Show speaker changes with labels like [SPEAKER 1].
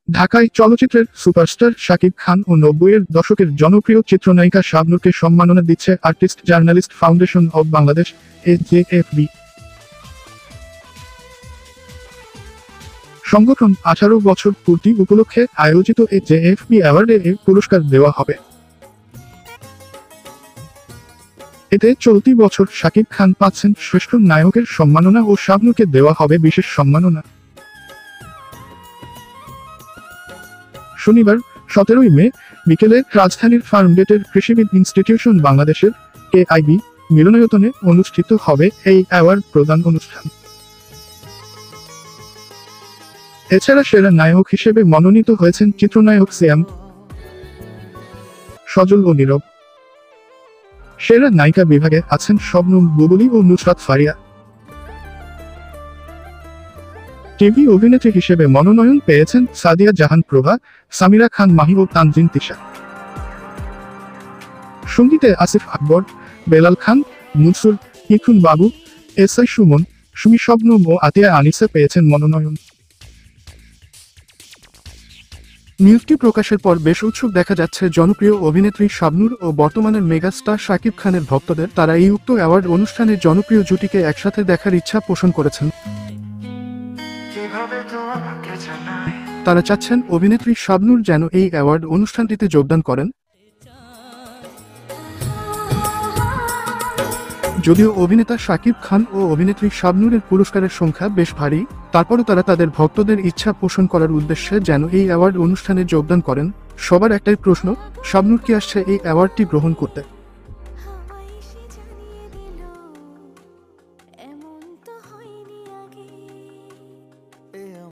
[SPEAKER 1] ঢাকায় চলচ্চিত্রের সুপারস্টার শাকিব খান ও ৯০-এর দশকের জনপ্রিয় চিত্রনায়িকা শাবনূরকে সম্মাননা দিচ্ছে artist journalist foundation of Bangladesh AJFB। সংগঠন ১৮ বছর পূর্তি উপলক্ষে আয়োজিত AJFB অ্যাওয়ার্ডে এই পুরস্কার দেওয়া হবে। এতে চলতি বছর শাকিব খান পাচ্ছেন শ্রেষ্ঠ নায়কের সম্মাননা ও শাবনূরকে দেওয়া হবে বিশেষ সম্মাননা। শনিবার ১৭ মে বিকেলে রাজধানীর ফার্মগেটের কৃষিবিদ ইনস্টিটিউশন বাংলাদেশের KIB মিলনায়তনে অনুষ্ঠিত হবে এই অ্যাওয়ার্ড প্রদান অনুষ্ঠান। এছাড়া সেরা নায়ক হিসেবে মনোনীত হয়েছেন চিত্রনায়ক সিয়াম, সজল ও নীরব। সেরা নায়িকা বিভাগে আছেন শবনম বুবুলি ও নুসরাত ফারিয়া। টিভি অভিনেত্রী হিসেবে মনোনয়ন পেয়েছেন সাদিয়া জাহান প্রভা, সামিরা খান মাহি ও তানজিন তিশা। সঙ্গীতে আসিফ আকবর, বেলাল খান, মুনসুর, ইথুন বাবু, SI সুমন, সুমি, শবনম ও আতিয়া আনিসা পেয়েছেন মনোনয়ন। নিউজটি প্রকাশের পর বেশ উৎসুক দেখা যাচ্ছে জনপ্রিয় অভিনেত্রী শাবনূর ও বর্তমানের মেগাস্টার শাকিব খানের ভক্তদের। তারা এই উক্ত অ্যাওয়ার্ড অনুষ্ঠানে জনপ্রিয় জুটিকে একসাথে দেখার ইচ্ছা পোষণ করেছেন। তারা চাচ্ছেন অভিনেত্রী শাবনূর যেন এই অ্যাওয়ার্ড অনুষ্ঠানটিতে যোগদান করেন। যদিও অভিনেতা শাকিব খান ও অভিনেত্রী শাবনূরের পুরস্কারের সংখ্যা বেশ ভারী, তারপরও তারা তাদের ভক্তদের ইচ্ছা পোষণ করার উদ্দেশ্যে যেন এই অ্যাওয়ার্ড অনুষ্ঠানে যোগদান করেন। সবার একটাই প্রশ্ন, শাবনূর কি আসছে এই অ্যাওয়ার্ডটি গ্রহণ করতে?